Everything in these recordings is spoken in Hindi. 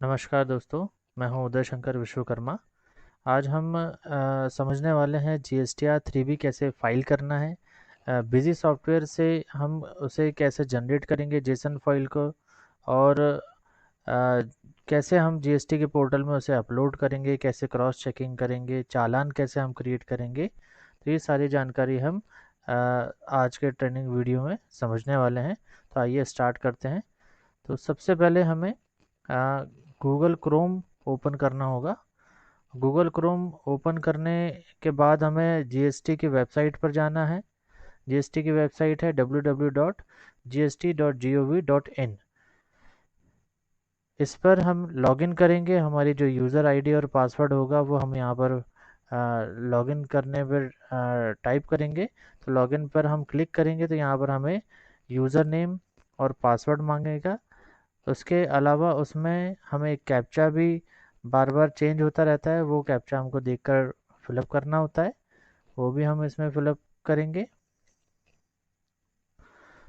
नमस्कार दोस्तों, मैं हूं उदय शंकर विश्वकर्मा। आज हम समझने वाले हैं जीएसटीआर 3B कैसे फाइल करना है। बिजी सॉफ्टवेयर से हम उसे कैसे जनरेट करेंगे जेसन फाइल को, और कैसे हम जीएसटी के पोर्टल में उसे अपलोड करेंगे, कैसे क्रॉस चेकिंग करेंगे, चालान कैसे हम क्रिएट करेंगे। तो ये सारी जानकारी हम आज के ट्रेनिंग वीडियो में समझने वाले हैं। तो आइए स्टार्ट करते हैं। तो सबसे पहले हमें गूगल क्रोम ओपन करना होगा। गूगल क्रोम ओपन करने के बाद हमें जीएसटी की वेबसाइट पर जाना है। जीएसटी की वेबसाइट है www.gst.gov.in। इस पर हम लॉगिन करेंगे। हमारी जो यूज़र आईडी और पासवर्ड होगा वो हम यहाँ पर लॉगिन करने पर टाइप करेंगे। तो लॉगिन पर हम क्लिक करेंगे तो यहाँ पर हमें यूज़र नेम और पासवर्ड मांगेगा। उसके अलावा उसमें हमें एक कैप्चा भी बार बार चेंज होता रहता है, वो कैप्चा हमको देखकर फिलअप करना होता है, वो भी हम इसमें फिलअप करेंगे।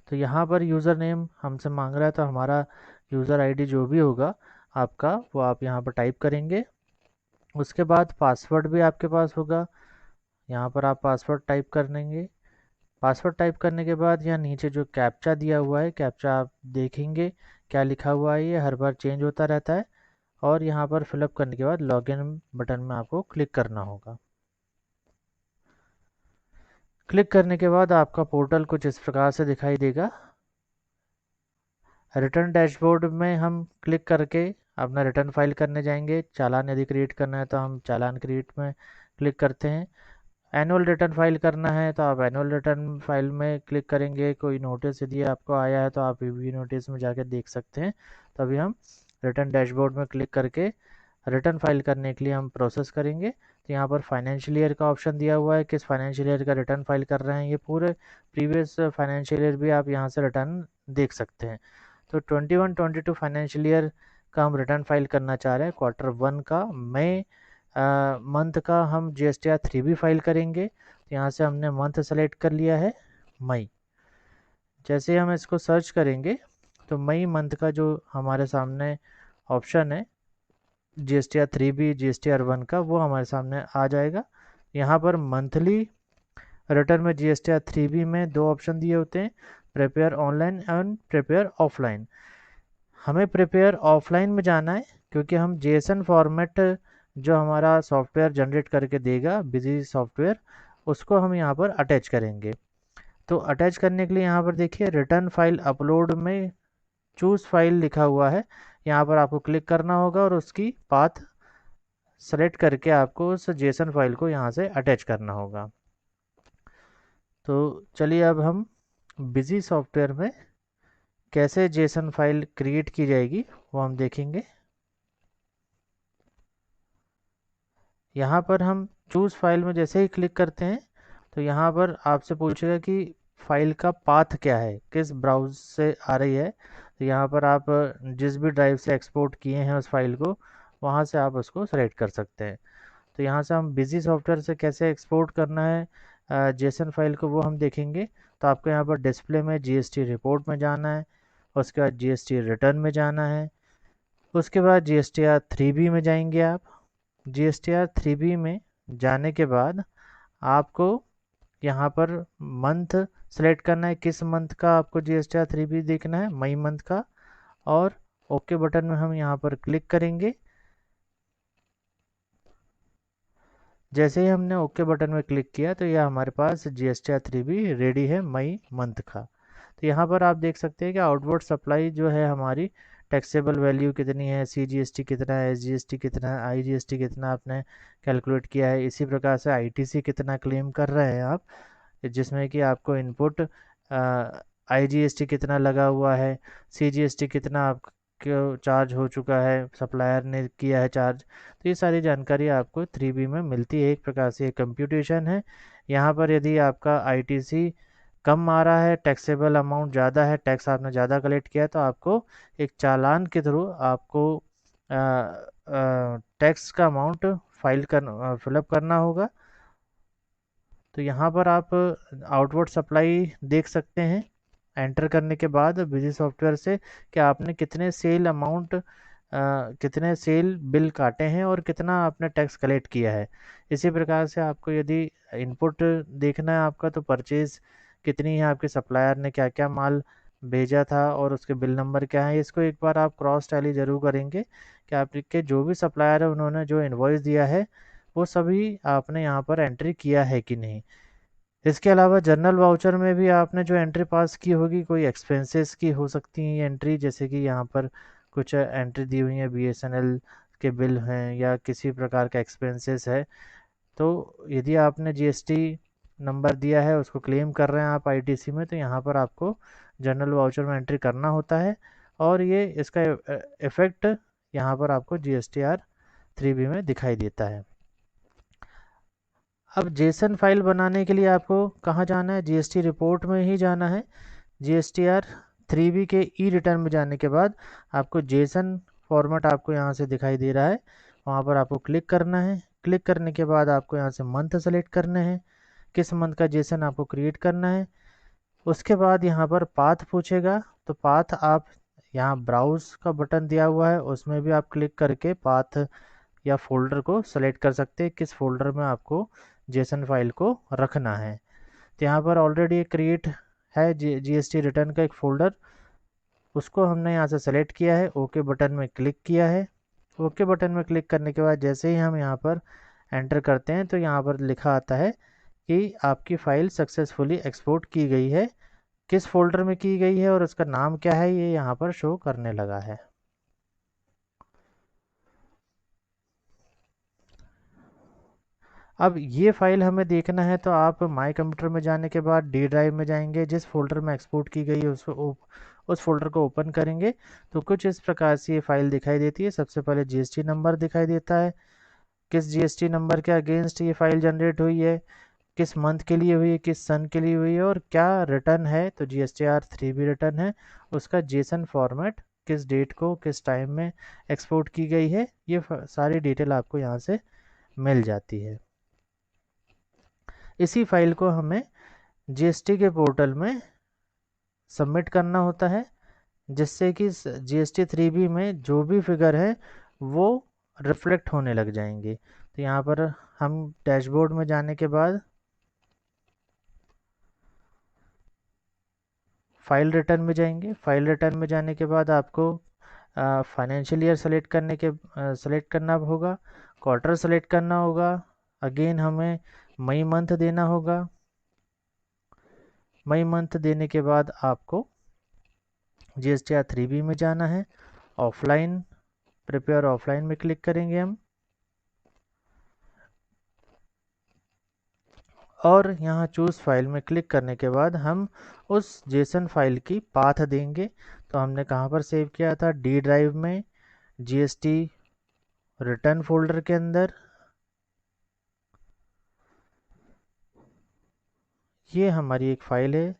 तो यहाँ पर यूज़र नेम हमसे मांग रहा है, तो हमारा यूज़र आईडी जो भी होगा आपका, वो आप यहाँ पर टाइप करेंगे। उसके बाद पासवर्ड भी आपके पास होगा, यहाँ पर आप पासवर्ड टाइप कर देंगे। पासवर्ड टाइप करने के बाद यहाँ नीचे जो कैप्चा दिया हुआ है, कैप्चा आप देखेंगे क्या लिखा हुआ है, ये हर बार चेंज होता रहता है। और यहाँ पर फिलअप करने के बाद लॉगिन बटन में आपको क्लिक करना होगा। क्लिक करने के बाद आपका पोर्टल कुछ इस प्रकार से दिखाई देगा। रिटर्न डैशबोर्ड में हम क्लिक करके अपना रिटर्न फाइल करने जाएंगे। चालान यदि क्रिएट करना है तो हम चालान क्रिएट में क्लिक करते हैं। एनुअल रिटर्न फाइल करना है तो आप एनुअल रिटर्न फाइल में क्लिक करेंगे। कोई नोटिस यदि आपको आया है तो आप रिव्यू नोटिस में जाकर देख सकते हैं। तो अभी हम रिटर्न डैशबोर्ड में क्लिक करके रिटर्न फाइल करने के लिए हम प्रोसेस करेंगे। तो यहाँ पर फाइनेंशियल ईयर का ऑप्शन दिया हुआ है, किस फाइनेंशियल ईयर का रिटर्न फाइल कर रहे हैं। ये पूरे प्रीवियस फाइनेंशियल ईयर भी आप यहाँ से रिटर्न देख सकते हैं। तो 21-22 फाइनेंशियल ईयर का हम रिटर्न फाइल करना चाह रहे हैं। Q1 का मई मंथ का हम GSTR 3B फाइल करेंगे। तो यहाँ से हमने मंथ सेलेक्ट कर लिया है, मई। जैसे हम इसको सर्च करेंगे तो मई मंथ का जो हमारे सामने ऑप्शन है GSTR 3B GSTR 1 का, वो हमारे सामने आ जाएगा। यहाँ पर मंथली रिटर्न में GSTR 3B में दो ऑप्शन दिए होते हैं, prepare online and prepare offline. हमें प्रिपेयर ऑफलाइन में जाना है क्योंकि हम जेसन फॉर्मेट जो हमारा सॉफ्टवेयर जनरेट करके देगा, बिजी सॉफ्टवेयर, उसको हम यहाँ पर अटैच करेंगे। तो अटैच करने के लिए यहाँ पर देखिए रिटर्न फाइल अपलोड में चूज फाइल लिखा हुआ है, यहाँ पर आपको क्लिक करना होगा और उसकी पाथ सेलेक्ट करके आपको उस जेसन फाइल को यहाँ से अटैच करना होगा। तो चलिए अब हम बिजी सॉफ्टवेयर में कैसे जेसन फाइल क्रिएट की जाएगी वो हम देखेंगे। यहाँ पर हम चूज फाइल में जैसे ही क्लिक करते हैं तो यहाँ पर आपसे पूछेगा कि फाइल का पाथ क्या है, किस ब्राउज़र से आ रही है। तो यहाँ पर आप जिस भी ड्राइव से एक्सपोर्ट किए हैं उस फाइल को, वहाँ से आप उसको सेलेक्ट कर सकते हैं। तो यहाँ से हम बिजी सॉफ्टवेयर से कैसे एक्सपोर्ट करना है जेसन फाइल को, वो हम देखेंगे। तो आपको यहाँ पर डिस्प्ले में जीएसटी रिपोर्ट में जाना है, उसके बाद जीएसटी रिटर्न में जाना है, उसके बाद जीएसटीआर 3B में जाएंगे आप। जीएसटीआर 3B में जाने के बाद आपको यहाँ पर मंथ सेलेक्ट करना है, किस मंथ का आपको जीएसटीआर 3B देखना है, मई मंथ का। और ओके बटन में हम यहाँ पर क्लिक करेंगे। जैसे ही हमने ओके बटन में क्लिक किया तो यह हमारे पास जीएसटीआर 3B रेडी है मई मंथ का। तो यहाँ पर आप देख सकते हैं कि आउटवर्ड सप्लाई जो है हमारी, टैक्सेबल वैल्यू कितनी है, सीजीएसटी कितना है, एसजीएसटी कितना है, आईजीएसटी कितना आपने कैलकुलेट किया है। इसी प्रकार से आईटीसी कितना क्लेम कर रहे हैं आप, जिसमें कि आपको इनपुट आईजीएसटी कितना लगा हुआ है, सीजीएसटी कितना आपको चार्ज हो चुका है, सप्लायर ने किया है चार्ज। तो ये सारी जानकारी आपको 3B में मिलती है। एक प्रकार से ये कंप्यूटेशन है। यहाँ पर यदि आपका आईटीसी कम आ रहा है, टैक्सेबल अमाउंट ज़्यादा है, टैक्स आपने ज़्यादा कलेक्ट किया है, तो आपको एक चालान के थ्रू आपको टैक्स का अमाउंट फिलअप करना होगा। तो यहाँ पर आप आउटवर्ड सप्लाई देख सकते हैं एंटर करने के बाद बिजी सॉफ्टवेयर से कि आपने कितने सेल अमाउंट कितने सेल बिल काटे हैं और कितना आपने टैक्स कलेक्ट किया है। इसी प्रकार से आपको यदि इनपुट देखना है आपका, तो परचेज कितनी है, आपके सप्लायर ने क्या क्या माल भेजा था और उसके बिल नंबर क्या है, इसको एक बार आप क्रॉस टैली जरूर करेंगे कि आपके जो भी सप्लायर है उन्होंने जो इनवॉइस दिया है वो सभी आपने यहाँ पर एंट्री किया है कि नहीं। इसके अलावा जनरल वाउचर में भी आपने जो एंट्री पास की होगी, कोई एक्सपेंसेस की हो सकती है एंट्री, जैसे कि यहाँ पर कुछ एंट्री दी हुई है, बीएसएनएल के बिल हैं या किसी प्रकार का एक्सपेंसेस है। तो यदि आपने जीएसटी नंबर दिया है, उसको क्लेम कर रहे हैं आप आईटीसी में, तो यहाँ पर आपको जनरल वाउचर में एंट्री करना होता है और ये इसका इफेक्ट यहाँ पर आपको जीएसटीआर 3B में दिखाई देता है। अब जेसन फाइल बनाने के लिए आपको कहाँ जाना है, जीएसटी रिपोर्ट में ही जाना है। जीएसटीआर 3B के ई रिटर्न में जाने के बाद आपको जेसन फॉर्मेट आपको यहाँ से दिखाई दे रहा है, वहाँ पर आपको क्लिक करना है। क्लिक करने के बाद आपको यहाँ से मंथ सेलेक्ट करने हैं, किस मंथ का जेसन आपको क्रिएट करना है। उसके बाद यहाँ पर पाथ पूछेगा, तो पाथ आप यहाँ ब्राउज का बटन दिया हुआ है, उसमें भी आप क्लिक करके पाथ या फोल्डर को सेलेक्ट कर सकते हैं, किस फोल्डर में आपको जेसन फाइल को रखना है। तो यहाँ पर ऑलरेडी क्रिएट है जीएसटी रिटर्न का एक फोल्डर, उसको हमने यहाँ से सेलेक्ट किया है, ओके बटन में क्लिक किया है। ओके बटन में क्लिक करने के बाद जैसे ही हम यहाँ पर एंटर करते हैं तो यहाँ पर लिखा आता है कि आपकी फ़ाइल सक्सेसफुली एक्सपोर्ट की गई है। किस फोल्डर में की गई है और उसका नाम क्या है ये यहाँ पर शो करने लगा है। अब ये फाइल हमें देखना है तो आप माय कंप्यूटर में जाने के बाद डी ड्राइव में जाएंगे, जिस फोल्डर में एक्सपोर्ट की गई है उस फोल्डर को ओपन करेंगे तो कुछ इस प्रकार से ये फाइल दिखाई देती है। सबसे पहले जीएसटी नंबर दिखाई देता है, किस जीएसटी नंबर के अगेंस्ट ये फाइल जनरेट हुई है, किस मंथ के लिए हुई है, किस सन के लिए हुई है और क्या रिटर्न है, तो GSTR 3B रिटर्न है, उसका जेसन फॉर्मेट किस डेट को किस टाइम में एक्सपोर्ट की गई है, ये सारी डिटेल आपको यहाँ से मिल जाती है। इसी फाइल को हमें जीएसटी के पोर्टल में सबमिट करना होता है, जिससे कि GST 3B में जो भी फिगर है वो रिफ्लेक्ट होने लग जाएंगे। तो यहाँ पर हम डैशबोर्ड में जाने के बाद फाइल रिटर्न में जाएंगे। फाइल रिटर्न में जाने के बाद आपको फाइनेंशियल ईयर सेलेक्ट करना होगा, क्वार्टर सेलेक्ट करना होगा, अगेन हमें मई मंथ देना होगा। मई मंथ देने के बाद आपको GSTR 3B में जाना है, ऑफलाइन प्रिपेयर ऑफलाइन में क्लिक करेंगे हम और यहाँ चूज़ फाइल में क्लिक करने के बाद हम उस जेसन फाइल की पाथ देंगे। तो हमने कहाँ पर सेव किया था, डी ड्राइव में जीएसटी रिटर्न फोल्डर के अंदर। ये हमारी एक फ़ाइल है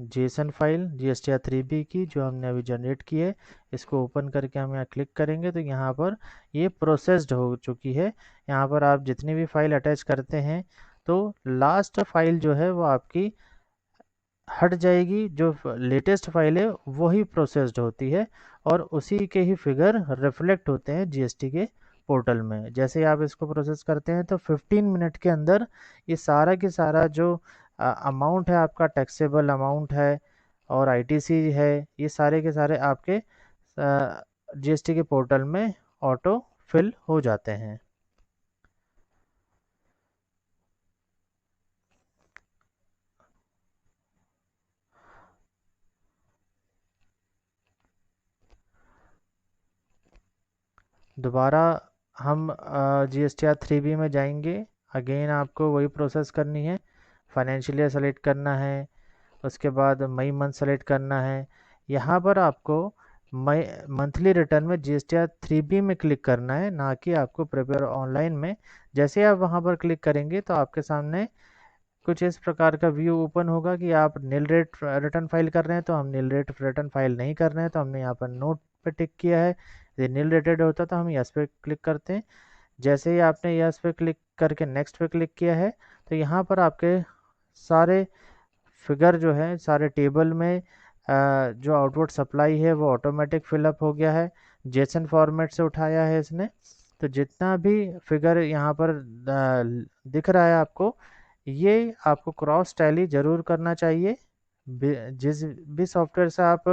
जेसन फाइल GSTR 3B की जो हमने अभी जनरेट की है। इसको ओपन करके हम यहाँ क्लिक करेंगे तो यहाँ पर ये प्रोसेस्ड हो चुकी है। यहाँ पर आप जितनी भी फाइल अटैच करते हैं तो लास्ट फाइल जो है वो आपकी हट जाएगी, जो लेटेस्ट फाइल है वही प्रोसेस्ड होती है और उसी के ही फिगर रिफ्लेक्ट होते हैं जीएसटी के पोर्टल में। जैसे आप इसको प्रोसेस करते हैं तो 15 मिनट के अंदर ये सारा के सारा जो अमाउंट है आपका टैक्सेबल अमाउंट है और आईटीसी है, ये सारे के सारे आपके जीएसटी के पोर्टल में ऑटो फिल हो जाते हैं। दोबारा हम GSTR 3B में जाएंगे, अगेन आपको वही प्रोसेस करनी है, फाइनेंशियल ईयर सेलेक्ट करना है, उसके बाद मई मंथ सेलेक्ट करना है। यहाँ पर आपको मई मंथली रिटर्न में GSTR 3B में क्लिक करना है, ना कि आपको प्रिपेयर ऑनलाइन में। जैसे आप वहाँ पर क्लिक करेंगे तो आपके सामने कुछ इस प्रकार का व्यू ओपन होगा कि आप नील रेट रिटर्न फाइल कर रहे हैं, तो हम नील रेट रिटर्न फाइल नहीं कर रहे हैं, तो हमने यहाँ पर नोट पे टिक किया है। यदि नील रेटेड होता तो हम यस पे क्लिक करते हैं। जैसे ही आपने यस पे क्लिक करके नेक्स्ट पे क्लिक किया है तो यहाँ पर आपके सारे फिगर जो है सारे टेबल में जो आउटपुट सप्लाई है वो ऑटोमेटिक फिलअप हो गया है। जेसन फॉर्मेट से उठाया है इसने। तो जितना भी फिगर यहाँ पर दिख रहा है आपको, ये आपको क्रॉस टैली जरूर करना चाहिए। जिस भी सॉफ्टवेयर से आप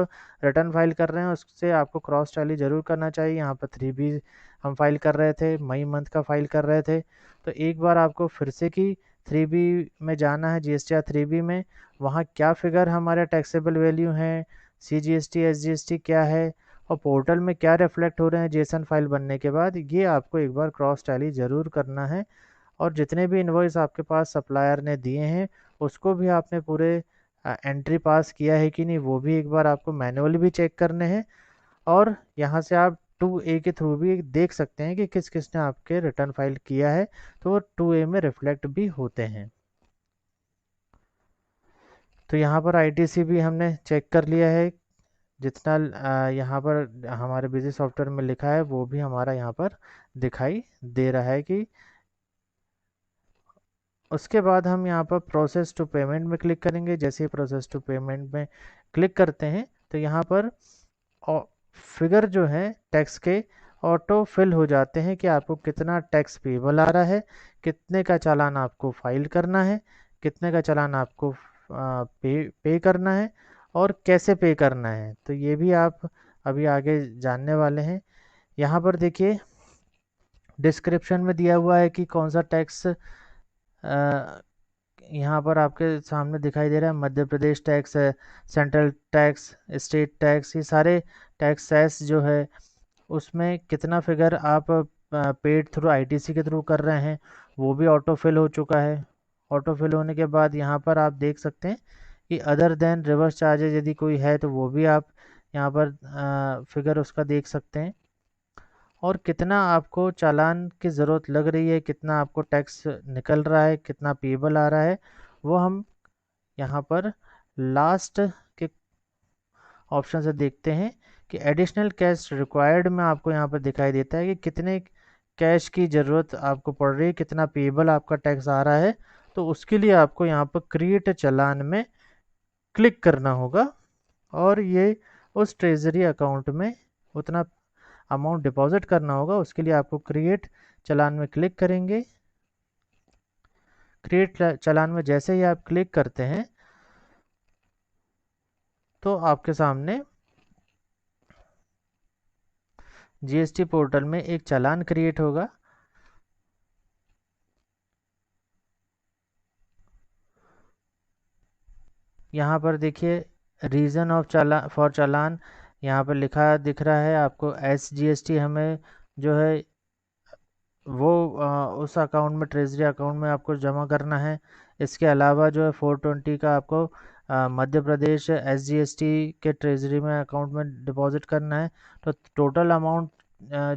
रिटर्न फाइल कर रहे हैं उससे आपको क्रॉस टैली जरूर करना चाहिए। यहाँ पर 3B हम फाइल कर रहे थे, मई मंथ का फाइल कर रहे थे, तो एक बार आपको फिर से की 3B में जाना है, GSTR 3B में। वहाँ क्या फिगर हमारे टैक्सेबल वैल्यू हैं, CGST SGST क्या है, और पोर्टल में क्या रिफ्लेक्ट हो रहे हैं जेसन फाइल बनने के बाद, ये आपको एक बार क्रॉस टैली ज़रूर करना है। और जितने भी इनवॉइस आपके पास सप्लायर ने दिए हैं उसको भी आपने पूरे एंट्री पास किया है कि नहीं, वो भी एक बार आपको मैनुअली भी चेक करने हैं। और यहाँ से आप 2A के थ्रू भी देख सकते हैं कि किस किसने आपके रिटर्न फाइल किया है, तो वो 2A में रिफ्लेक्ट भी होते हैं। तो यहाँ पर ITC भी हमने चेक कर लिया है, जितना यहाँ पर हमारे बिजी सॉफ्टवेयर में लिखा है वो भी हमारा यहाँ पर दिखाई दे रहा है कि। उसके बाद हम यहाँ पर प्रोसेस टू पेमेंट में क्लिक करेंगे। जैसे ही प्रोसेस टू पेमेंट में क्लिक करते हैं तो यहाँ पर फिगर जो है टैक्स के ऑटो फिल हो जाते हैं कि आपको कितना टैक्स पेबल आ रहा है, कितने का चालान आपको फाइल करना है, कितने का चालान आपको पे करना है, और कैसे पे करना है। तो ये भी आप अभी आगे जानने वाले हैं। यहाँ पर देखिए डिस्क्रिप्शन में दिया हुआ है कि कौन सा टैक्स यहाँ पर आपके सामने दिखाई दे रहा है। मध्य प्रदेश टैक्स है, सेंट्रल टैक्स, स्टेट टैक्स, ये सारे टैक्स सेस जो है उसमें कितना फिगर आप पेड थ्रू ITC के थ्रू कर रहे हैं वो भी ऑटो फिल हो चुका है। ऑटो फिल होने के बाद यहाँ पर आप देख सकते हैं कि अदर देन रिवर्स चार्जेस यदि कोई है तो वो भी आप यहाँ पर फिगर उसका देख सकते हैं। और कितना आपको चालान की ज़रूरत लग रही है, कितना आपको टैक्स निकल रहा है, कितना पेबल आ रहा है, वो हम यहाँ पर लास्ट के ऑप्शन से देखते हैं कि एडिशनल कैश रिक्वायर्ड में आपको यहाँ पर दिखाई देता है कि कितने कैश की ज़रूरत आपको पड़ रही है, कितना पेबल आपका टैक्स आ रहा है। तो उसके लिए आपको यहाँ पर क्रिएट चालान में क्लिक करना होगा, और ये उस ट्रेजरी अकाउंट में उतना अमाउंट डिपॉजिट करना होगा। उसके लिए आपको क्रिएट चालान में क्लिक करेंगे। क्रिएट चालान में जैसे ही आप क्लिक करते हैं तो आपके सामने GST पोर्टल में एक चालान क्रिएट होगा। यहाँ पर देखिए रीज़न ऑफ फॉर चालान यहाँ पर लिखा दिख रहा है आपको। SGST हमें जो है वो उस अकाउंट में, ट्रेजरी अकाउंट में आपको जमा करना है। इसके अलावा जो है 420 का आपको मध्य प्रदेश SGST के ट्रेजरी में अकाउंट में डिपॉजिट करना है। तो टोटल अमाउंट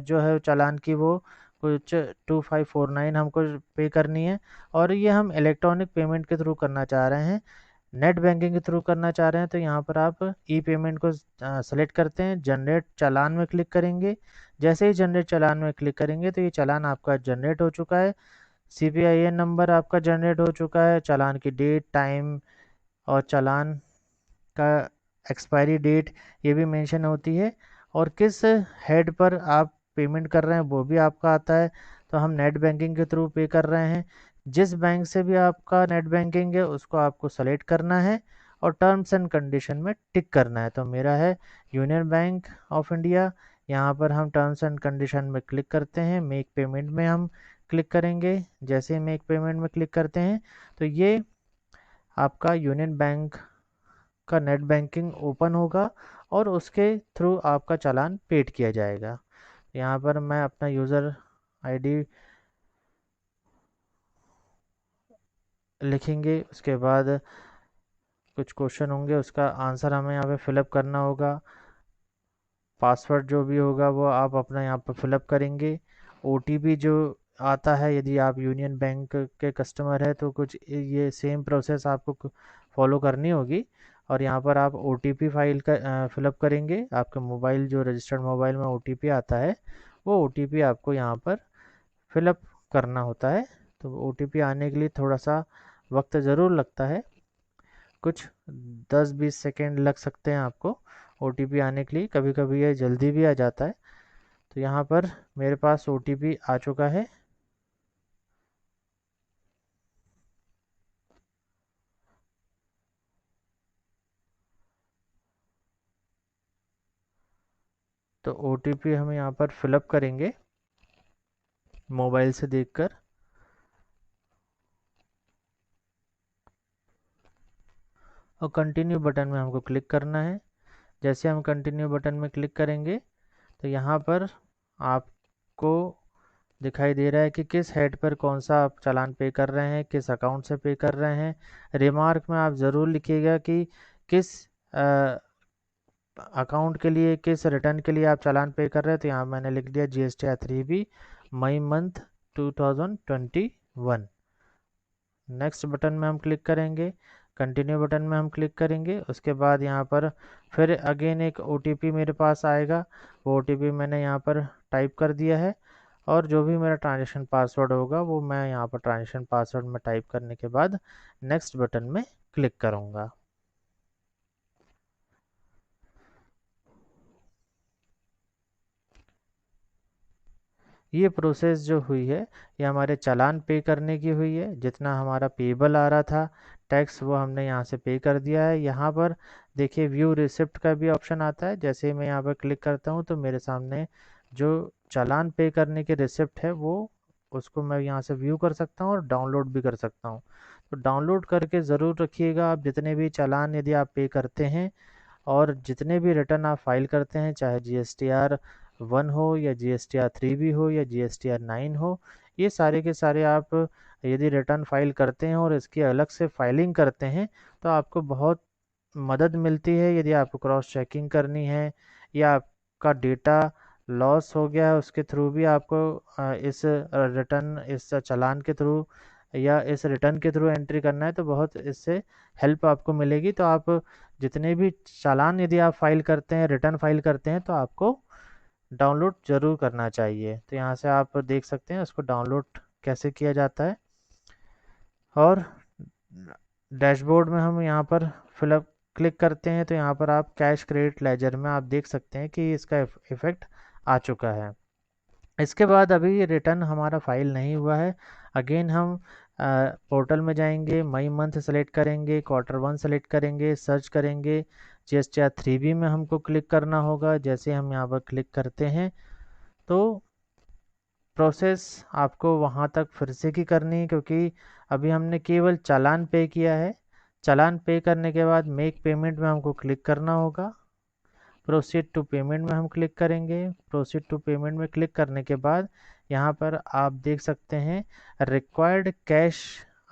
जो है चालान की वो कुछ 2549 हमको पे करनी है। और ये हम इलेक्ट्रॉनिक पेमेंट के थ्रू करना चाह रहे हैं, नेट बैंकिंग के थ्रू करना चाह रहे हैं। तो यहाँ पर आप ई पेमेंट को सेलेक्ट करते हैं, जनरेट चालान में क्लिक करेंगे। जैसे ही जनरेट चालान में क्लिक करेंगे तो ये चालान आपका जनरेट हो चुका है। CPIN नंबर आपका जनरेट हो चुका है, चालान की डेट, टाइम और चालान का एक्सपायरी डेट ये भी मेंशन होती है, और किस हेड पर आप पेमेंट कर रहे हैं वो भी आपका आता है। तो हम नेट बैंकिंग के थ्रू पे कर रहे हैं। जिस बैंक से भी आपका नेट बैंकिंग है उसको आपको सेलेक्ट करना है और टर्म्स एंड कंडीशन में टिक करना है। तो मेरा है यूनियन बैंक ऑफ इंडिया। यहाँ पर हम टर्म्स एंड कंडीशन में क्लिक करते हैं, मेक पेमेंट में हम क्लिक करेंगे। जैसे ही मेक पेमेंट में क्लिक करते हैं तो ये आपका यूनियन बैंक का नेट बैंकिंग ओपन होगा और उसके थ्रू आपका चालान पेड किया जाएगा। यहाँ पर मैं अपना यूज़र आईडी लिखेंगे, उसके बाद कुछ क्वेश्चन होंगे उसका आंसर हमें यहाँ पे फिलअप करना होगा। पासवर्ड जो भी होगा वो आप अपना यहाँ पर फिलअप करेंगे। OTP जो आता है, यदि आप यूनियन बैंक के कस्टमर है तो कुछ ये सेम प्रोसेस आपको फॉलो करनी होगी। और यहाँ पर आप OTP फाइल का फिलअप करेंगे। आपके मोबाइल जो रजिस्टर्ड मोबाइल में OTP आता है वो OTP आपको यहाँ पर फिलअप करना होता है। तो OTP आने के लिए थोड़ा सा वक्त ज़रूर लगता है, कुछ 10-20 सेकेंड लग सकते हैं आपको OTP आने के लिए। कभी कभी ये जल्दी भी आ जाता है। तो यहाँ पर मेरे पास OTP आ चुका है। तो OTP हम यहाँ पर फिलअप करेंगे मोबाइल से देखकर। और कंटिन्यू बटन में हमको क्लिक करना है। जैसे हम कंटिन्यू बटन में क्लिक करेंगे तो यहाँ पर आपको दिखाई दे रहा है कि किस हेड पर कौन सा आप चालान पे कर रहे हैं, किस अकाउंट से पे कर रहे हैं। रिमार्क में आप ज़रूर लिखिएगा कि किस अकाउंट के लिए, किस रिटर्न के लिए आप चालान पे कर रहे हैं। तो यहाँ मैंने लिख दिया GSTR 3B मई मंथ 2021। नेक्स्ट बटन में हम क्लिक करेंगे, कंटिन्यू बटन में हम क्लिक करेंगे। उसके बाद यहाँ पर फिर अगेन एक OTP मेरे पास आएगा। वो OTP मैंने यहाँ पर टाइप कर दिया है, और जो भी मेरा ट्रांजेक्शन पासवर्ड होगा वो मैं यहाँ पर ट्रांजेक्शन पासवर्ड में टाइप करने के बाद नेक्स्ट बटन में क्लिक करूँगा। ये प्रोसेस जो हुई है ये हमारे चालान पे करने की हुई है। जितना हमारा पेबल आ रहा था टैक्स वो हमने यहाँ से पे कर दिया है। यहाँ पर देखिए व्यू रिसिप्ट का भी ऑप्शन आता है। जैसे ही मैं यहाँ पर क्लिक करता हूँ तो मेरे सामने जो चालान पे करने की रिसिप्ट है वो उसको मैं यहाँ से व्यू कर सकता हूँ और डाउनलोड भी कर सकता हूँ। तो डाउनलोड करके ज़रूर रखिएगा आप जितने भी चालान यदि आप पे करते हैं और जितने भी रिटर्न आप फाइल करते हैं, चाहे GSTR 1 हो या GSTR 3B हो या GSTR 9 हो, ये सारे के सारे आप यदि रिटर्न फाइल करते हैं और इसकी अलग से फाइलिंग करते हैं तो आपको बहुत मदद मिलती है। यदि आपको क्रॉस चेकिंग करनी है या आपका डेटा लॉस हो गया है उसके थ्रू भी आपको इस रिटर्न, इस चालान के थ्रू या इस रिटर्न के थ्रू एंट्री करना है तो बहुत इससे हेल्प आपको मिलेगी। तो आप जितने भी चालान यदि आप फाइल करते हैं, रिटर्न फाइल करते हैं, तो आपको डाउनलोड ज़रूर करना चाहिए। तो यहाँ से आप देख सकते हैं उसको डाउनलोड कैसे किया जाता है। और डैशबोर्ड में हम यहाँ पर फिलअप क्लिक करते हैं तो यहाँ पर आप कैश क्रेडिट लेजर में आप देख सकते हैं कि इसका इफेक्ट आ चुका है। इसके बाद अभी ये रिटर्न हमारा फाइल नहीं हुआ है। अगेन हम पोर्टल में जाएंगे, मई मंथ सेलेक्ट करेंगे, Q1 सेलेक्ट करेंगे, सर्च करेंगे, GSTR 3B में हमको क्लिक करना होगा। जैसे हम यहाँ पर क्लिक करते हैं तो प्रोसेस आपको वहाँ तक फिर से की करनी है, क्योंकि अभी हमने केवल चालान पे किया है। चालान पे करने के बाद मेक पेमेंट में हमको क्लिक करना होगा। प्रोसीड टू पेमेंट में हम क्लिक करेंगे। प्रोसीड टू पेमेंट में क्लिक करने के बाद यहाँ पर आप देख सकते हैं रिक्वायर्ड कैश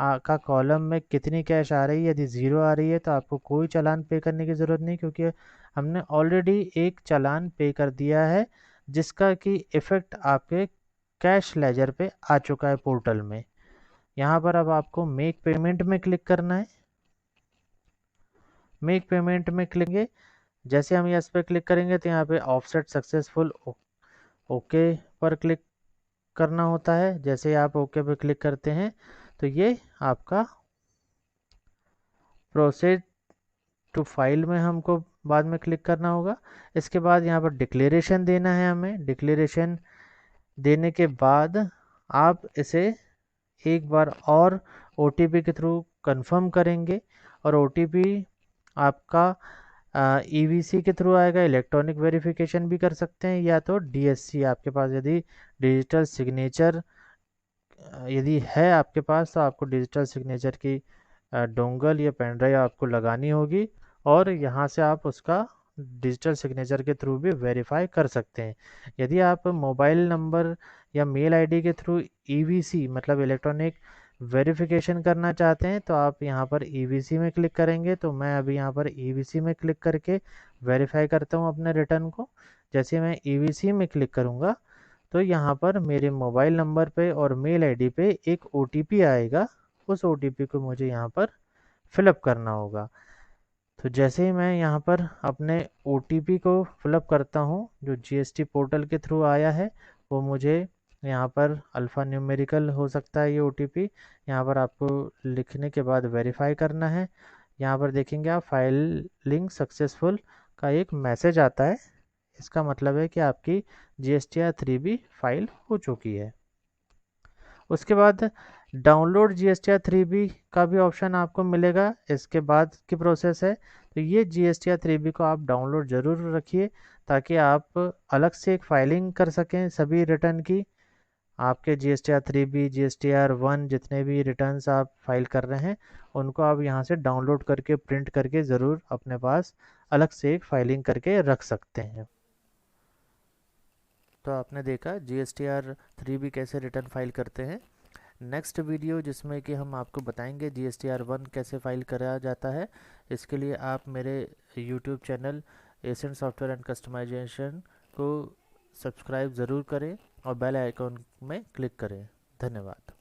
का कॉलम में कितनी कैश आ रही है। यदि ज़ीरो आ रही है तो आपको कोई चालान पे करने की ज़रूरत नहीं, क्योंकि हमने ऑलरेडी एक चालान पे कर दिया है जिसका कि इफ़ेक्ट आपके कैश लेजर पे आ चुका है पोर्टल में। यहाँ पर अब आपको मेक पेमेंट में क्लिक करना है। मेक पेमेंट में क्लिक करेंगे। जैसे हम इस पर क्लिक करेंगे तो यहाँ पे ऑफसेट सक्सेसफुल ओके पर क्लिक करना होता है। जैसे आप ओके पे क्लिक करते हैं तो ये आपका प्रोसेस टू फाइल में हमको बाद में क्लिक करना होगा। इसके बाद यहाँ पर डिक्लेरेशन देना है हमें। डिक्लेरेशन देने के बाद आप इसे एक बार और OTP के थ्रू कंफर्म करेंगे, और OTP आपका EVC के थ्रू आएगा। इलेक्ट्रॉनिक वेरिफिकेशन भी कर सकते हैं, या तो DSC आपके पास यदि डिजिटल सिग्नेचर यदि है आपके पास तो आपको डिजिटल सिग्नेचर की डोंगल या पेन ड्राइव आपको लगानी होगी, और यहाँ से आप उसका डिजिटल सिग्नेचर के थ्रू भी वेरीफाई कर सकते हैं। यदि आप मोबाइल नंबर या मेल आईडी के थ्रू EVC मतलब इलेक्ट्रॉनिक वेरिफिकेशन करना चाहते हैं तो आप यहाँ पर EVC में क्लिक करेंगे। तो मैं अभी यहाँ पर EVC में क्लिक करके वेरीफाई करता हूँ अपने रिटर्न को। जैसे मैं EVC में क्लिक करूँगा तो यहाँ पर मेरे मोबाइल नंबर पे और मेल आईडी पे एक OTP आएगा। उस OTP को मुझे यहाँ पर फिलअप करना होगा। तो जैसे ही मैं यहाँ पर अपने OTP को फिलअप करता हूँ जो GST पोर्टल के थ्रू आया है, वो मुझे यहाँ पर अल्फ़ा न्यूमेरिकल हो सकता है ये OTP। यहाँ पर आपको लिखने के बाद वेरीफाई करना है। यहाँ पर देखेंगे आप फाइल लिंक सक्सेसफुल का एक मैसेज आता है। इसका मतलब है कि आपकी GSTR 3B फाइल हो चुकी है। उसके बाद डाउनलोड GSTR 3B का भी ऑप्शन आपको मिलेगा, इसके बाद की प्रोसेस है। तो ये GSTR 3B को आप डाउनलोड ज़रूर रखिए ताकि आप अलग से एक फाइलिंग कर सकें सभी रिटर्न की। आपके GSTR 3B, GSTR 1 जितने भी रिटर्न्स आप फाइल कर रहे हैं उनको आप यहाँ से डाउनलोड करके प्रिंट करके ज़रूर अपने पास अलग से एक फाइलिंग करके रख सकते हैं। तो आपने देखा GSTR 3B कैसे रिटर्न फाइल करते हैं। नेक्स्ट वीडियो जिसमें कि हम आपको बताएंगे GSTR 1 कैसे फाइल करा जाता है, इसके लिए आप मेरे YouTube channel Ascent Software and Customization को सब्सक्राइब ज़रूर करें और बेल आइकॉन में क्लिक करें। धन्यवाद।